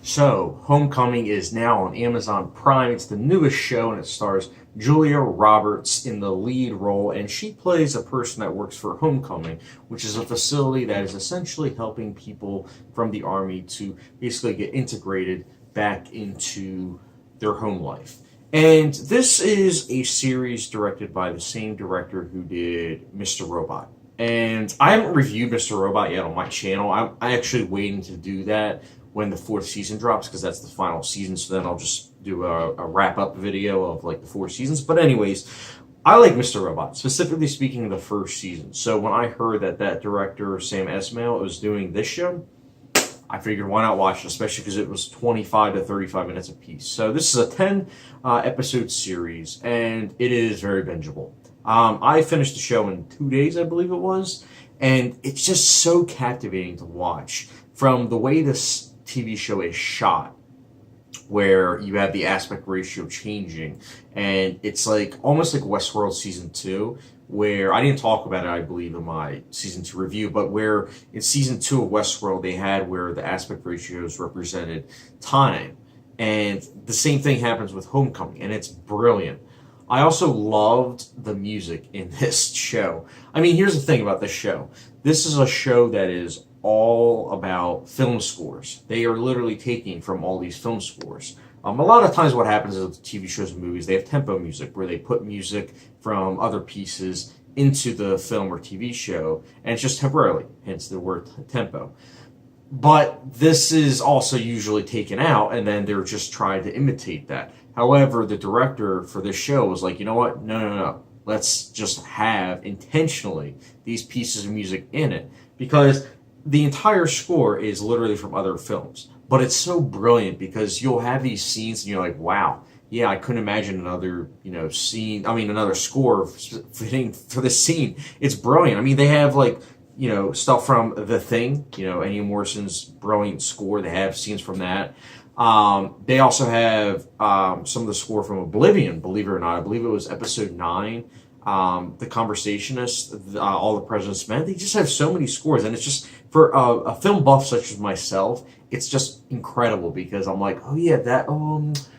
So, Homecoming is now on Amazon Prime. It's the newest show, and it stars Julia Roberts in the lead role, and she plays a person that works for Homecoming, which is a facility that is essentially helping people from the Army to basically get integrated back into their home life. And this is a series directed by the same director who did Mr. Robot. And I haven't reviewed Mr. Robot yet on my channel. I'm actually waiting to do that when the 4th season drops, because that's the final season. So then I'll just do a wrap-up video of like the 4 seasons. But anyways, I like Mr. Robot, specifically speaking of the 1st season. So when I heard that director, Sam Esmail, was doing this show, I figured why not watch it, especially because it was 25 to 35 minutes apiece. So this is a 10 episode series, and it is very bingeable. I finished the show in 2 days, I believe it was, and it's just so captivating to watch. From the way this TV show is shot, where you have the aspect ratio changing, and it's like almost like Westworld Season 2, where I didn't talk about it, I believe, in my Season 2 review, but where in Season 2 of Westworld, they had where the aspect ratios represented time. And the same thing happens with Homecoming, and it's brilliant. I also loved the music in this show. I mean, here's the thing about this show. This is a show that is all about film scores. They are literally taking from all these film scores. A lot of times what happens is with TV shows and movies, they have tempo music, where they put music from other pieces into the film or TV show, and it's just temporarily, hence the word tempo. But this is also usually taken out, and then they're just trying to imitate that. However, the director for this show was like, you know what? No. Let's just have intentionally these pieces of music in it, because the entire score is literally from other films. But it's so brilliant because you'll have these scenes and you're like, wow, yeah, I couldn't imagine another, scene, another score fitting for this scene. It's brilliant. I mean, they have like, stuff from The Thing, Ennio Morrison's brilliant score. They have scenes from that. They also have some of the score from Oblivion, believe it or not. I believe it was episode 9. The Conversationist, All the President's Men. They just have so many scores, and it's just, for a film buff such as myself, it's just incredible, because I'm like, oh yeah, that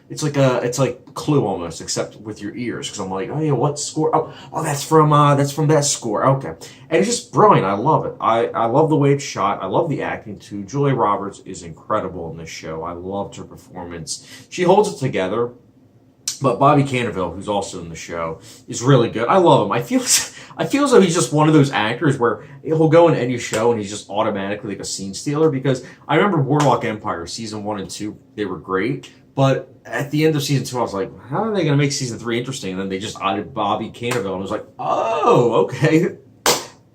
it's like Clue almost, except with your ears, because I'm like, oh yeah, what score? Oh, that's from that score. Okay, and it's just brilliant. I love it. I love the way it's shot. I love the acting too. Julia Roberts is incredible in this show. I loved her performance. She holds it together. But Bobby Cannavale, who's also in the show, is really good. I love him. I feel as though he's just one of those actors where he'll go in any show and he's just automatically like a scene stealer. Because I remember Boardwalk Empire, season 1 and 2, they were great. But at the end of season 2, I was like, how are they going to make season 3 interesting? And then they just added Bobby Cannavale, and I was like, oh, okay.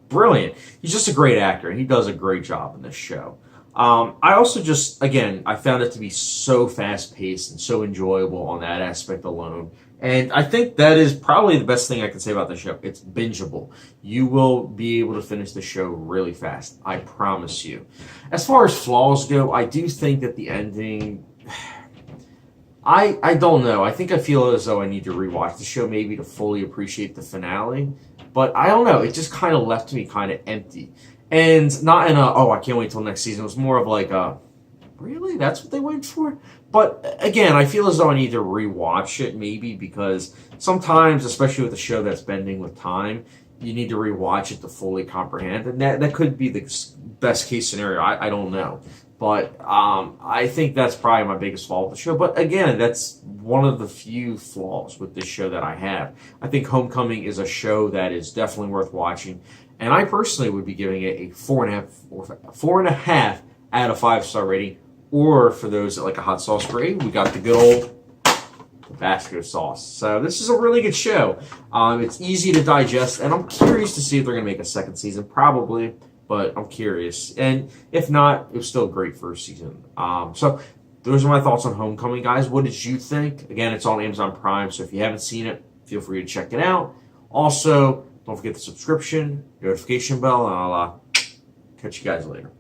Brilliant. He's just a great actor, and he does a great job in this show. I also just, again, I found it to be so fast-paced and so enjoyable on that aspect alone. And I think that is probably the best thing I can say about the show. It's bingeable. You will be able to finish the show really fast. I promise you. As far as flaws go, I do think that the ending... I don't know. I think I feel as though I need to rewatch the show maybe to fully appreciate the finale. But I don't know. It just kind of left me kind of empty. And not in I can't wait till next season. It was more of like really? That's what they waited for? But again, I feel as though I need to rewatch it maybe, because sometimes, especially with a show that's bending with time, you need to rewatch it to fully comprehend. And that could be the best case scenario. I don't know. But I think that's probably my biggest flaw with the show. But again, that's one of the few flaws with this show that I have. I think Homecoming is a show that is definitely worth watching. And I personally would be giving it a 4.5 out of 5-star rating. Or for those that like a hot sauce grade, we got the good old Tabasco sauce. So this is a really good show. It's easy to digest, and I'm curious to see if they're going to make a 2nd season. Probably, but I'm curious. And if not, it was still a great 1st season. So those are my thoughts on Homecoming, guys. What did you think? Again, it's on Amazon Prime, so if you haven't seen it, feel free to check it out. Also, don't forget the subscription, notification bell, and I'll catch you guys later.